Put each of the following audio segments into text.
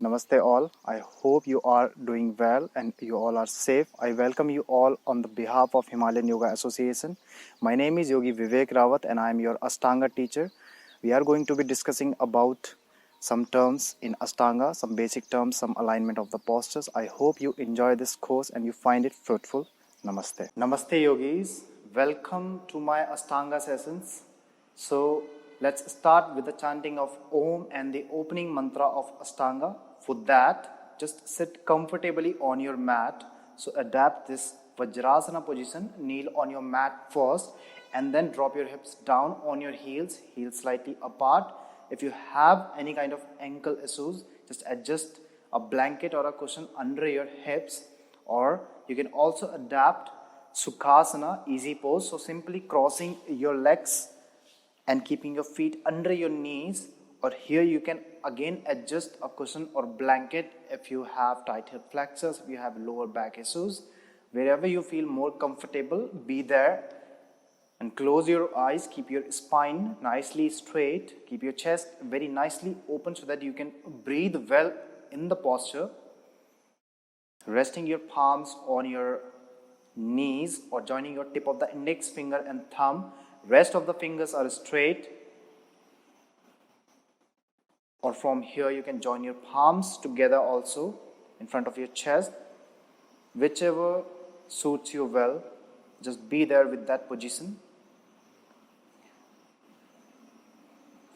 Namaste all. I hope you are doing well and you all are safe. I welcome you all on the behalf of Himalayan Yoga Association. My name is Yogi Vivek Rawat and I am your Ashtanga teacher. We are going to be discussing about some terms in Ashtanga, some basic terms, some alignment of the postures. I hope you enjoy this course and you find it fruitful. Namaste. Namaste yogis. Welcome to my Ashtanga sessions. So let's start with the chanting of Om and the opening mantra of Ashtanga. For that, just sit comfortably on your mat. So adapt this Vajrasana position. Kneel on your mat first and then drop your hips down on your heels slightly apart. If you have any kind of ankle issues, just adjust a blanket or a cushion under your hips, or you can also adapt Sukhasana, easy pose. So simply crossing your legs and keeping your feet under your knees, or here you can again adjust a cushion or blanket if you have tight hip flexors, if you have lower back issues. Wherever you feel more comfortable, be there and close your eyes. Keep your spine nicely straight, keep your chest very nicely open so that you can breathe well in the posture. Resting your palms on your knees or joining your tip of the index finger and thumb. Rest of the fingers are straight, or from here you can join your palms together also in front of your chest. Whichever suits you well, just be there with that position.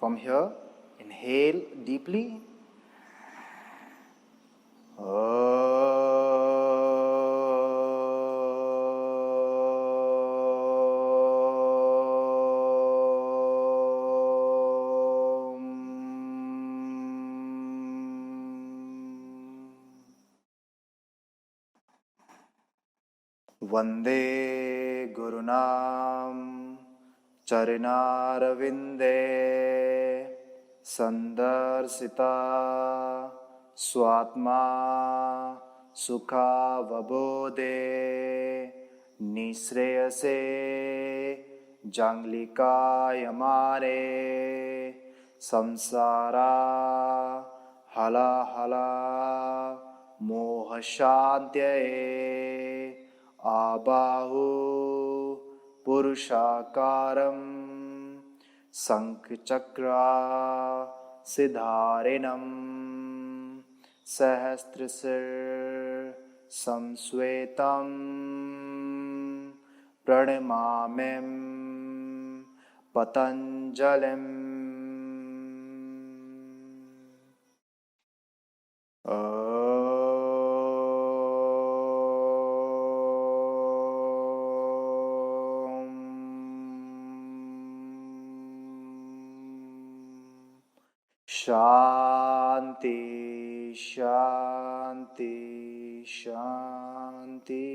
From here, inhale deeply. Vande Gurunam Charinarvinde Sandarsita Swatma Sukha Vabode Nisreyase Janglikaayamare Samsara Hala Hala Mohashantyaye Abahu Purushakaram Sankhchakra Siddharinam Sahasrasir Samsvetam Pranamamim Patanjalim. Shanti, Shanti, Shanti.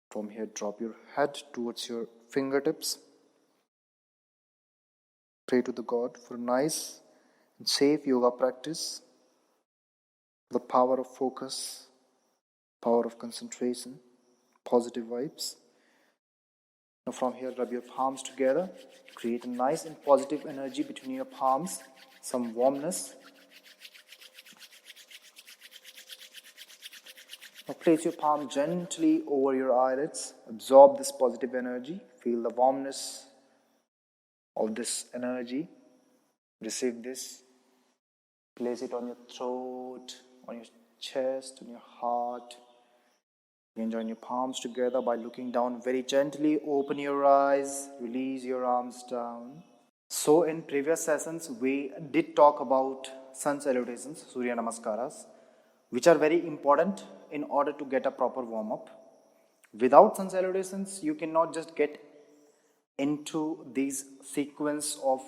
From here, drop your head towards your fingertips. Pray to the God for a nice and safe yoga practice. The power of focus, power of concentration, positive vibes. Now from here, rub your palms together. Create a nice and positive energy between your palms, some warmness. Now place your palm gently over your eyelids. Absorb this positive energy. Feel the warmness of this energy. Receive this. Place it on your throat, on your chest, on your heart. You can join your palms together by looking down very gently. Open your eyes, release your arms down. So in previous sessions, we did talk about sun salutations, Surya Namaskaras, which are very important in order to get a proper warm-up. Without sun salutations, you cannot just get into these sequence of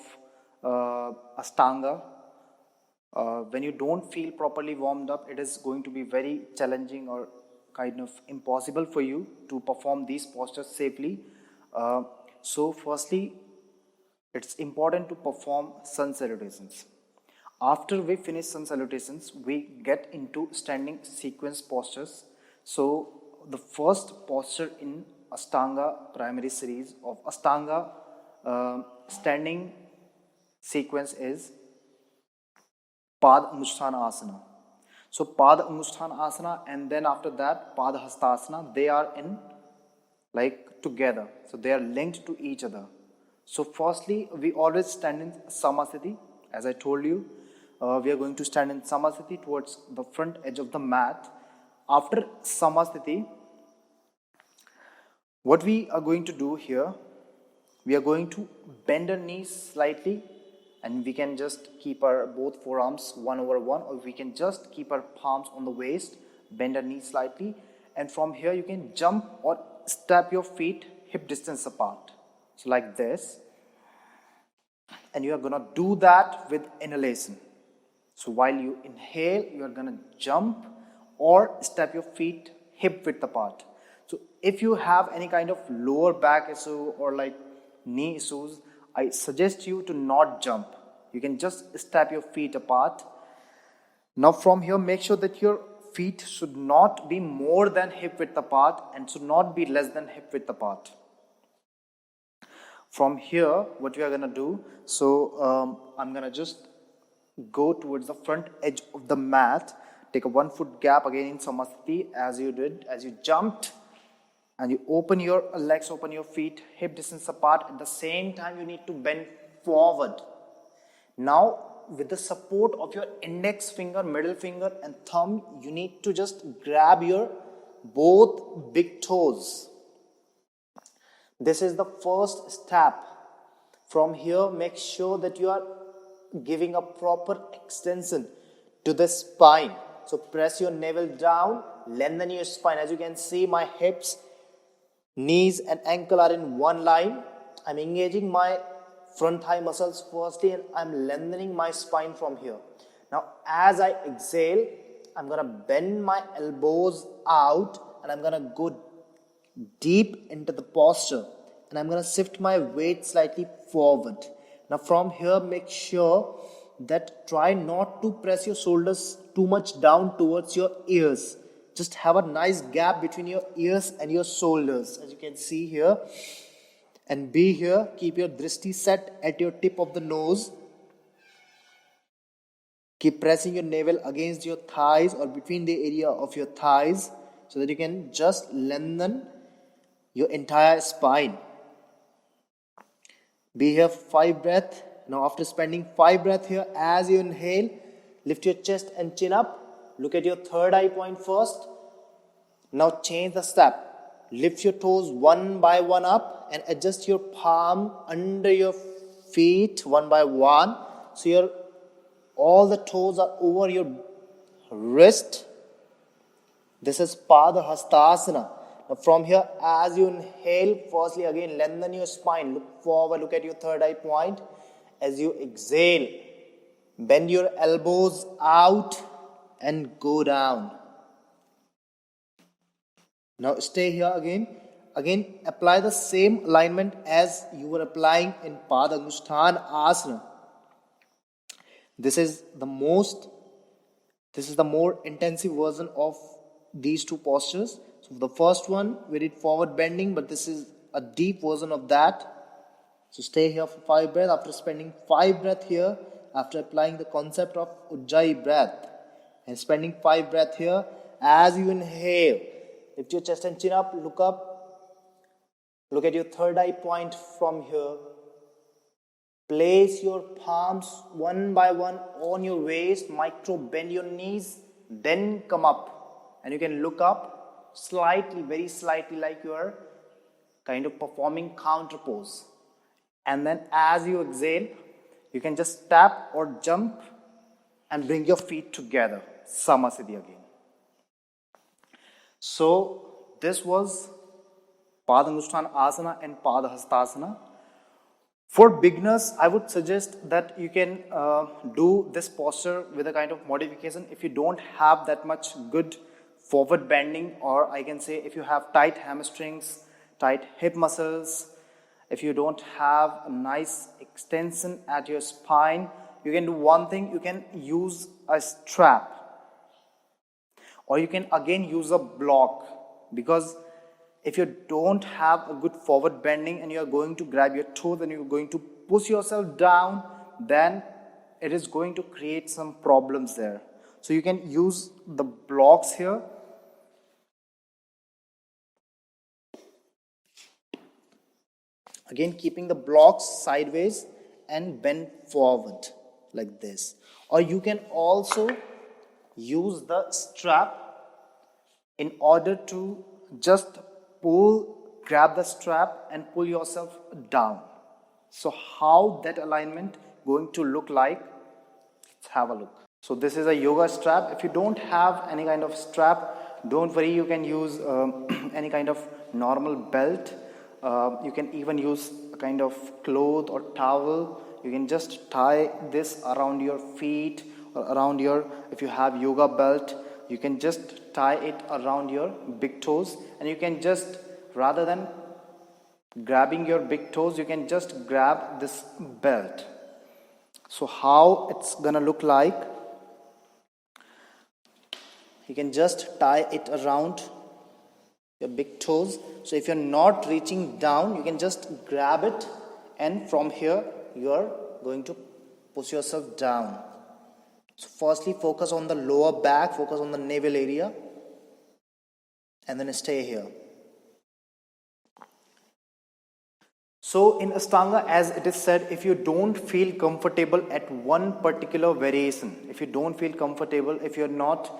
Ashtanga. When you don't feel properly warmed up, it is going to be very challenging or kind of impossible for you to perform these postures safely. So firstly, it's important to perform sun salutations. After we finish sun salutations, we get into standing sequence postures. So the first posture in Ashtanga primary series of Ashtanga standing sequence is Pada Anusthana Asana. So Pada Anusthana Asana, and then after that Pada Hastasana, they are in like together. So they are linked to each other. So firstly, we always stand in Samasthiti. As I told you, we are going to stand in Samasthiti towards the front edge of the mat. After Samasthiti, what we are going to do here, we are going to bend our knees slightly, and we can just keep our both forearms 1/1, or we can just keep our palms on the waist, bend our knees slightly, and from here you can jump or step your feet hip distance apart. So like this, and you are gonna do that with inhalation. So while you inhale, you are gonna jump or step your feet hip width apart. So if you have any kind of lower back issue or like knee issues, I suggest you to not jump. You can just step your feet apart. Now from here, make sure that your feet should not be more than hip width apart and should not be less than hip width apart. From here, what we are gonna do, so I'm gonna just go towards the front edge of the mat, take a 1 foot gap again in Samasthiti as you did, as you jumped, and you open your legs, open your feet hip distance apart. At the same time, you need to bend forward. Now, with the support of your index finger, middle finger and thumb, you need to just grab your both big toes. This is the first step. From here, make sure that you are giving a proper extension to the spine. So press your navel down, lengthen your spine. As you can see, my hips, knees and ankle are in one line. I'm engaging my front thigh muscles firstly, and I'm lengthening my spine from here. Now as I exhale, I'm gonna bend my elbows out and I'm gonna go deep into the posture, and I'm gonna shift my weight slightly forward. Now from here, make sure that try not to press your shoulders too much down towards your ears. Just have a nice gap between your ears and your shoulders, as you can see here. And be here, keep your drishti set at your tip of the nose. Keep pressing your navel against your thighs or between the area of your thighs, so that you can just lengthen your entire spine. Be here for 5 breaths. Now after spending 5 breaths here, as you inhale, lift your chest and chin up. Look at your third eye point first. Now change the step. Lift your toes one by one up and adjust your palm under your feet one by one. So all the toes are over your wrist. This is Pada Hastasana. Now from here, as you inhale, firstly again lengthen your spine. Look forward, look at your third eye point. As you exhale, bend your elbows out and go down. Now stay here again. Again, apply the same alignment as you were applying in Pada Anusthana Asana. This is the more intensive version of these two postures. So the first one, we did forward bending, but this is a deep version of that. So stay here for 5 breaths. After spending 5 breaths here, after applying the concept of Ujjayi breath, and spending 5 breaths here, as you inhale, lift your chest and chin up, look up. Look at your third eye point from here. Place your palms one by one on your waist, micro bend your knees, then come up. And you can look up slightly, very slightly, like you are kind of performing counter pose. And then as you exhale, you can just tap or jump and bring your feet together. Samasthiti again. So this was Pada Anusthana Asana and Pada Hastasana. For beginners, I would suggest that you can do this posture with a kind of modification. If you don't have that much good forward bending, or I can say if you have tight hamstrings, tight hip muscles, if you don't have a nice extension at your spine, you can do one thing. You can use a strap, or you can again use a block, because if you don't have a good forward bending and you are going to grab your toes and you're going to push yourself down, then it is going to create some problems there. So you can use the blocks here. Again, keeping the blocks sideways and bend forward like this. Or you can also use the strap in order to just grab the strap and pull yourself down. So how that alignment going to look like? Let's have a look. So this is a yoga strap. If you don't have any kind of strap, don't worry, you can use any kind of normal belt. You can even use a kind of cloth or towel. You can just tie this around your feet or around your, if you have yoga belt, you can just tie it around your big toes, and you can just, rather than grabbing your big toes, you can just grab this belt. So how it's gonna look like? You can just tie it around your big toes. So if you're not reaching down, you can just grab it, and from here you're going to push yourself down. So firstly, focus on the lower back, focus on the navel area, and then stay here. So in Ashtanga, as it is said, if you don't feel comfortable at one particular variation, if you don't feel comfortable, if you're not,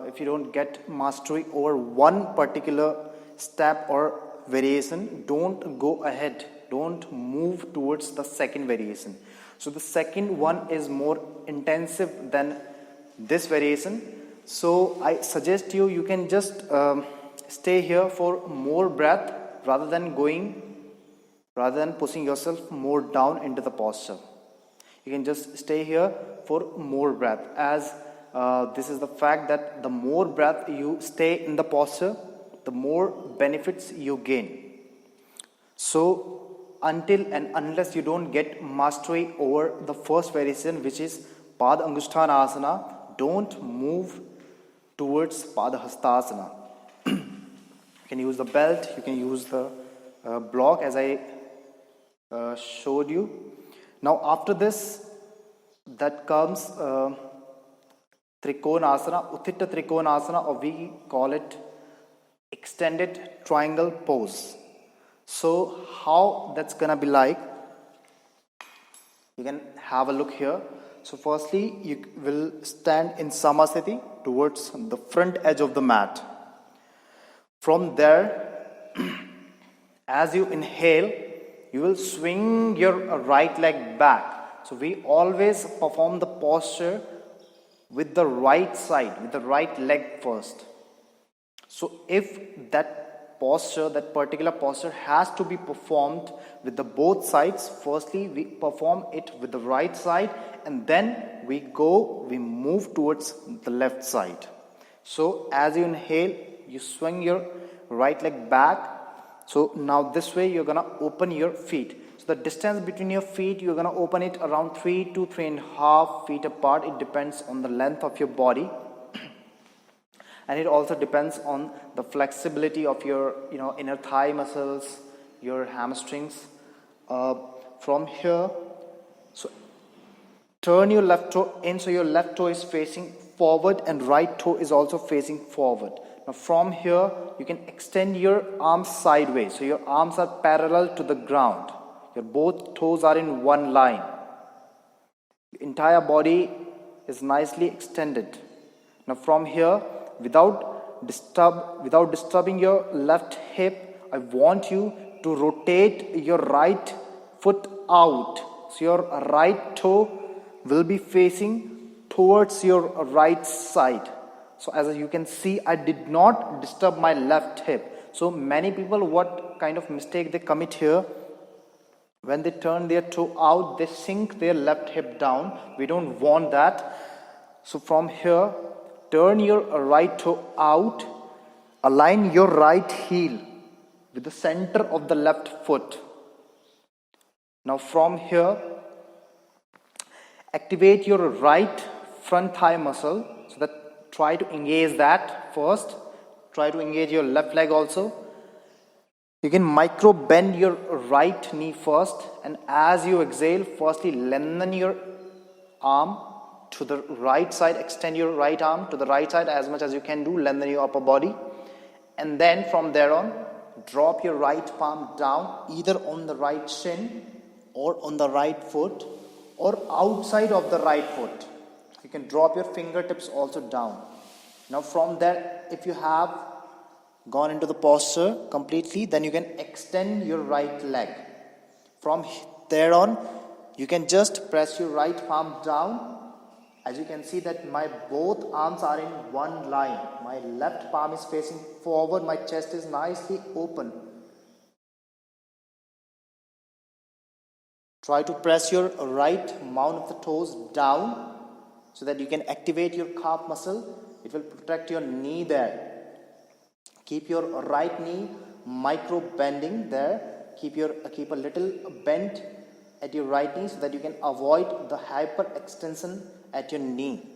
if you don't get mastery over one particular step or variation, don't go ahead, don't move towards the second variation. So the second one is more intensive than this variation. So I suggest you can just stay here for more breath rather than pushing yourself more down into the posture. You can just stay here for more breath, as this is the fact that the more breath you stay in the posture, the more benefits you gain. So until and unless you don't get mastery over the first variation, which is Pada Angushtanasana, don't move towards Pada Hastasana. You can use the belt, you can use the block as I showed you. Now after this, that comes Trikonasana, Uthita Trikonasana, or we call it extended triangle pose. So how that's gonna be like, you can have a look here. So firstly, you will stand in Samasthiti towards the front edge of the mat. From there, as you inhale, you will swing your right leg back. So we always perform the posture with the right side, with the right leg first. So if that posture, that particular posture has to be performed with the both sides, firstly we perform it with the right side, and then we move towards the left side. So as you inhale, you swing your right leg back. So now this way you're gonna open your feet. So the distance between your feet, you're gonna open it around 3 to 3.5 feet apart. It depends on the length of your body. And it also depends on the flexibility of your inner thigh muscles, your hamstrings. From here, so turn your left toe in, so your left toe is facing forward and right toe is also facing forward. Now from here, you can extend your arms sideways, so your arms are parallel to the ground. Your both toes are in one line. Your entire body is nicely extended. Now from here, without disturbing your left hip, I want you to rotate your right foot out. So your right toe will be facing towards your right side. So as you can see, I did not disturb my left hip. So many people, what kind of mistake they commit here? When they turn their toe out, they sink their left hip down. We don't want that. So from here, turn your right toe out, align your right heel with the center of the left foot. Now from here, activate your right front thigh muscle. So that try to engage that first. Try to engage your left leg also. You can micro bend your right knee first, and as you exhale, firstly lengthen your arm to the right side, extend your right arm to the right side as much as you can do, lengthen your upper body, and then from there on, drop your right palm down either on the right shin or on the right foot or outside of the right foot. You can drop your fingertips also down. Now from there, if you have gone into the posture completely, then you can extend your right leg. From there on, you can just press your right palm down. As you can see that my both arms are in one line. My left palm is facing forward, my chest is nicely open. Try to press your right mount of the toes down so that you can activate your calf muscle. It will protect your knee there. Keep your right knee micro bending there. Keep a little bend at your right knee so that you can avoid the hyperextension at your knee.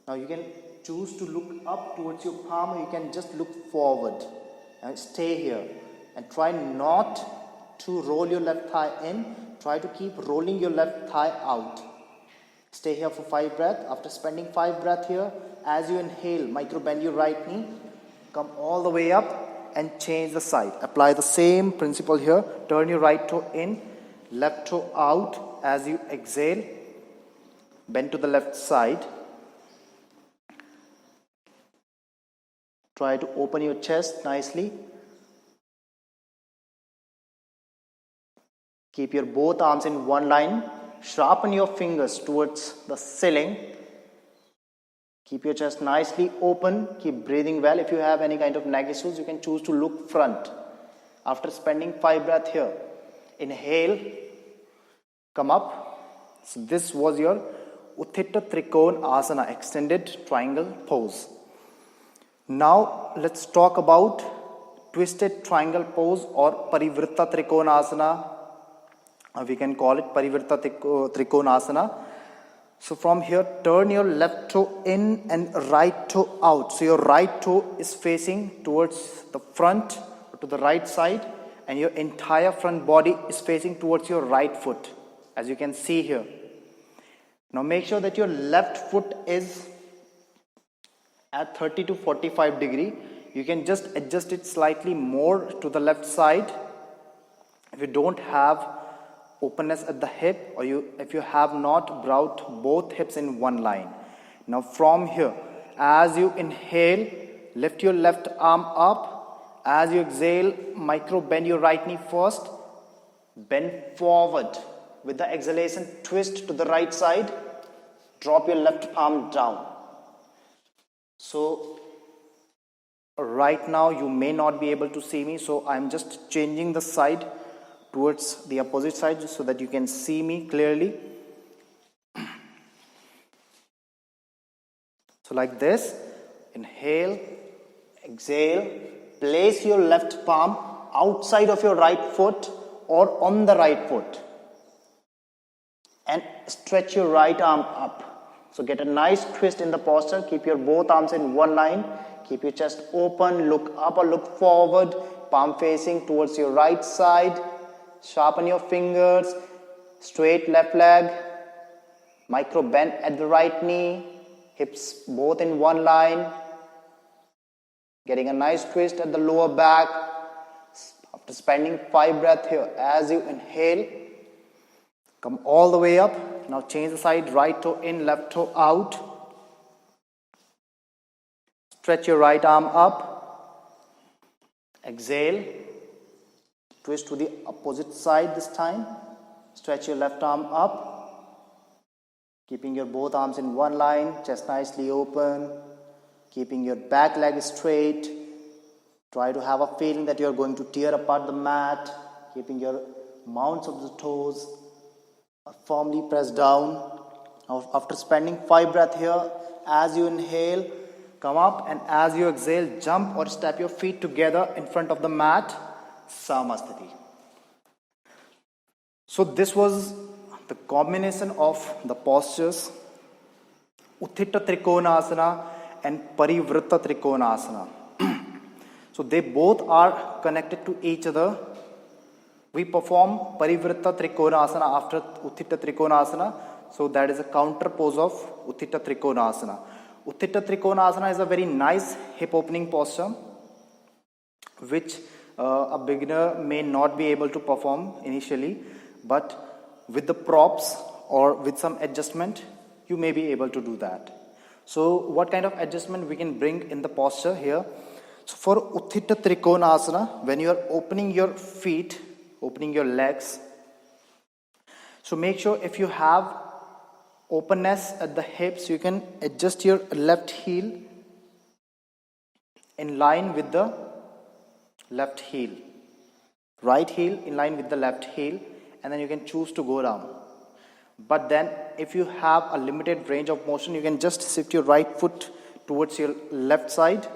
Now you can choose to look up towards your palm, or you can just look forward and stay here. And try not to roll your left thigh in. Try to keep rolling your left thigh out. Stay here for 5 breaths. After spending 5 breaths here, as you inhale, micro bend your right knee. Come all the way up and change the side. Apply the same principle here. Turn your right toe in, left toe out. As you exhale, bend to the left side. Try to open your chest nicely. Keep your both arms in one line. Sharpen your fingers towards the ceiling. Keep your chest nicely open. Keep breathing well. If you have any kind of neck issues, you can choose to look front. After spending 5 breaths here, inhale, come up. So this was your Uthita Trikonasana, extended triangle pose. Now let's talk about twisted triangle pose or Parivritta Trikonasana. We can call it Parivritta Trikonasana. So from here, turn your left toe in and right toe out. So your right toe is facing towards the front, to the right side, and your entire front body is facing towards your right foot, as you can see here. Now make sure that your left foot is at 30 to 45 degree. You can just adjust it slightly more to the left side. If you don't have openness at the hip, or if you have not brought both hips in one line. Now from here, as you inhale, lift your left arm up. As you exhale, micro bend your right knee first. Bend forward. With the exhalation, twist to the right side. Drop your left palm down. So right now you may not be able to see me, so I'm just changing the side towards the opposite side so that you can see me clearly. So like this, inhale, exhale, place your left palm outside of your right foot or on the right foot and stretch your right arm up. So get a nice twist in the posture. Keep your both arms in one line. Keep your chest open, look up or look forward, palm facing towards your right side. Sharpen your fingers, straight left leg, micro bend at the right knee, hips both in one line, getting a nice twist at the lower back. After spending 5 breaths here, as you inhale, come all the way up. Now change the side, right toe in, left toe out. Stretch your right arm up. Exhale. Twist to the opposite side this time. Stretch your left arm up. Keeping your both arms in one line, chest nicely open. Keeping your back leg straight. Try to have a feeling that you are going to tear apart the mat. Keeping your mounts of the toes firmly pressed down. After spending 5 breaths here, as you inhale, come up, and as you exhale, jump or step your feet together in front of the mat. Samasthiti. So this was the combination of the postures Uthita Trikonasana and Parivritta Trikonasana. So they both are connected to each other. We perform Parivritta Trikonasana after Uthita Trikonasana. So that is a counter pose of Uthita Trikonasana. Uthita Trikonasana is a very nice hip opening posture which a beginner may not be able to perform initially, but with the props or with some adjustment you may be able to do that. So what kind of adjustment we can bring in the posture here? So for Uthita Trikonasana, when you are opening your feet, opening your legs, so make sure if you have openness at the hips, you can adjust your left heel in line with the left heel, right heel in line with the left heel, and then you can choose to go down. But then if you have a limited range of motion, you can just shift your right foot towards your left side.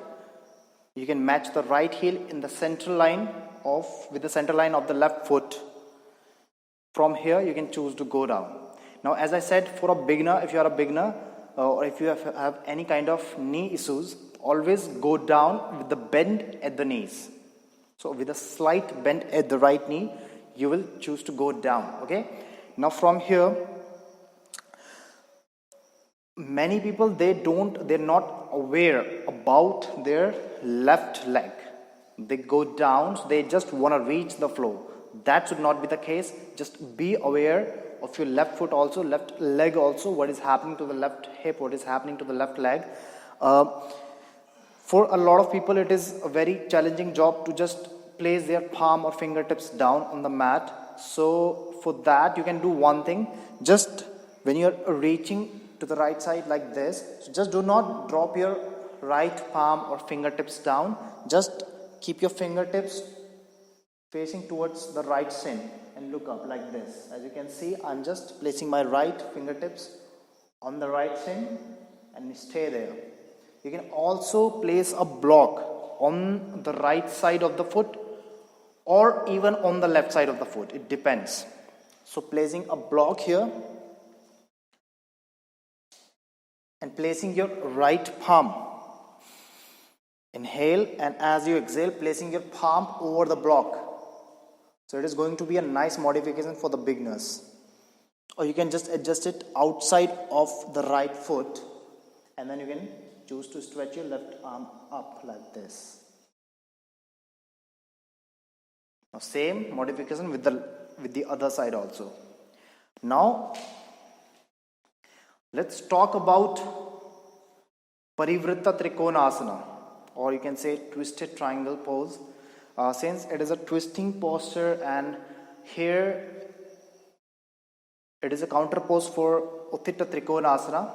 You can match the right heel in the center line with the center line of the left foot. From here you can choose to go down. Now as I said, for a beginner, if you are a beginner or if you have any kind of knee issues, always go down with the bend at the knees. So with a slight bend at the right knee, you will choose to go down. Okay. Now from here, many people they're not aware about their left leg. They go down, so they just want to reach the floor. That should not be the case. Just be aware of your left foot also, left leg also, what is happening to the left hip, what is happening to the left leg. For a lot of people, it is a very challenging job to just place their palm or fingertips down on the mat. So for that, you can do one thing. Just when you're reaching to the right side like this, so just do not drop your right palm or fingertips down. Just keep your fingertips facing towards the right shin and look up like this. As you can see, I'm just placing my right fingertips on the right shin and stay there. You can also place a block on the right side of the foot or even on the left side of the foot. It depends. So placing a block here and placing your right palm. Inhale, and as you exhale, placing your palm over the block. So it is going to be a nice modification for the beginners. Or you can just adjust it outside of the right foot, and then you can choose to stretch your left arm up like this. Now same modification with the other side also. Now let's talk about Parivritta Trikonasana, or you can say twisted triangle pose. Since it is a twisting posture, and here it is a counter pose for Uthita Trikonasana.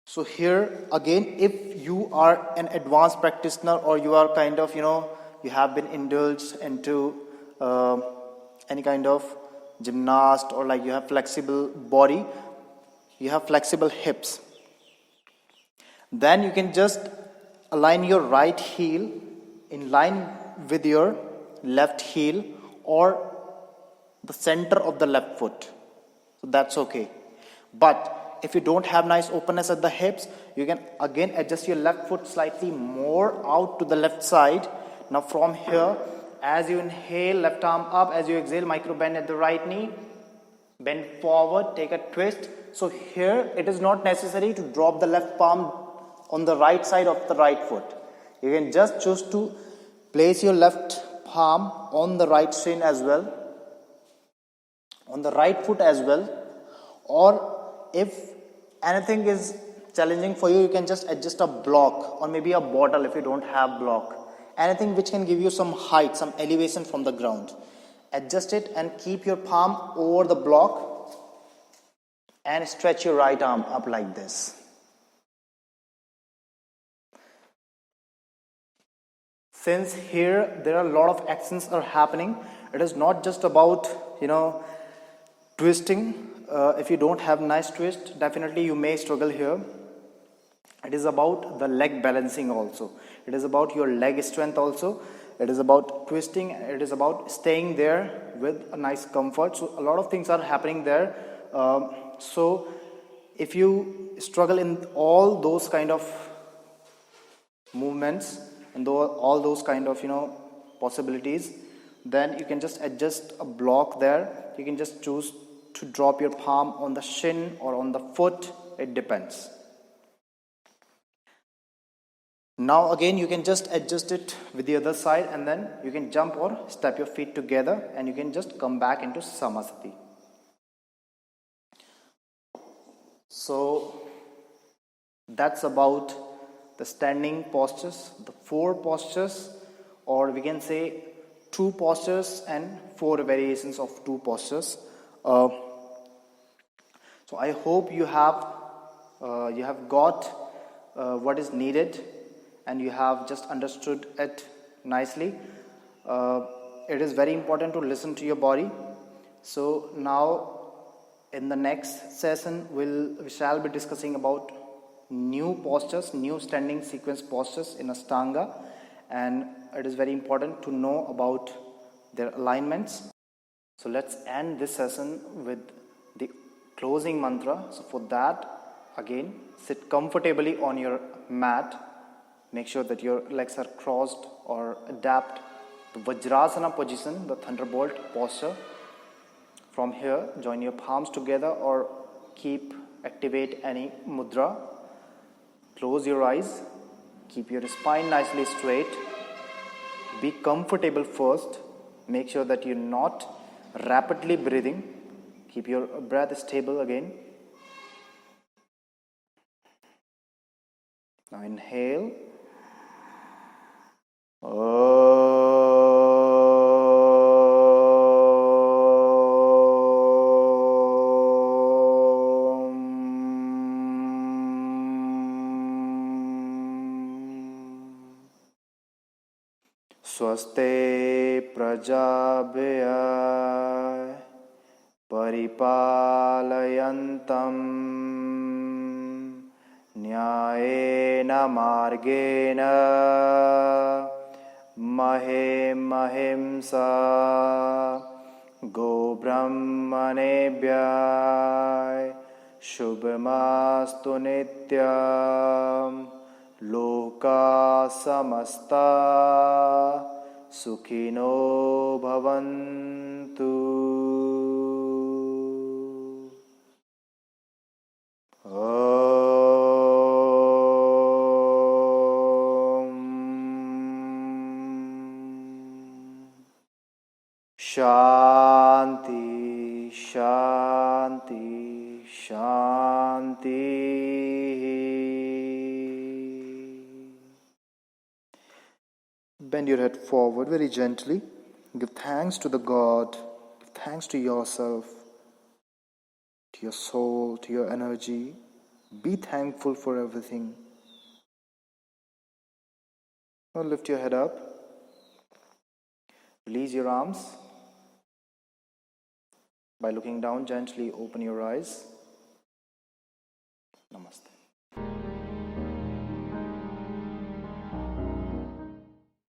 So here again, if you are an advanced practitioner or you are kind of, you have been indulged into any kind of gymnast, or like you have flexible body, you have flexible hips, then you can just align your right heel in line with your left heel or the center of the left foot. So that's okay. But if you don't have nice openness at the hips, you can again adjust your left foot slightly more out to the left side. Now from here, as you inhale, left arm up, as you exhale, micro bend at the right knee, bend forward, take a twist. So here it is not necessary to drop the left palm on the right side of the right foot. You can just choose to place your left palm on the right shin as well, on the right foot as well, or if anything is challenging for you, you can just adjust a block or maybe a bottle if you don't have block. Anything which can give you some height, some elevation from the ground. Adjust it and keep your palm over the block and stretch your right arm up like this. Since here there are a lot of actions are happening, it is not just about twisting. If you don't have nice twist, definitely you may struggle here. It is about the leg balancing also. It is about your leg strength also. It is about twisting. It is about staying there with a nice comfort. So a lot of things are happening there. So if you struggle in all those kind of movements and all those kind of possibilities, then you can just adjust a block there. You can just choose to drop your palm on the shin or on the foot, it depends. Now again you can just adjust it with the other side, and then you can jump or step your feet together and you can just come back into Samasthiti. So that's about the standing postures, the 4 postures, or we can say 2 postures and 4 variations of 2 postures. So I hope you have got what is needed and you have just understood it nicely. It is very important to listen to your body. So now in the next session we shall be discussing about new postures, new standing sequence postures in Ashtanga, and it is very important to know about their alignments. So let's end this session with the closing mantra. So for that, again, sit comfortably on your mat. Make sure that your legs are crossed or adapt the Vajrasana position, the thunderbolt posture. From here, join your palms together or activate any mudra. Close your eyes. Keep your spine nicely straight. Be comfortable first. Make sure that you're not rapidly breathing. Keep your breath stable again. Now inhale. Swaste prajabhya paripalayantam nyayena margena mahimsa go brahmanebhyai shubhamastu nityam loka samasta sukhino bhavantu. Shanti, Shanti, Shanti. Bend your head forward very gently. Give thanks to the God. Give thanks to yourself, to your soul, to your energy. Be thankful for everything. Now lift your head up. Release your arms. By looking down gently, open your eyes. Namaste.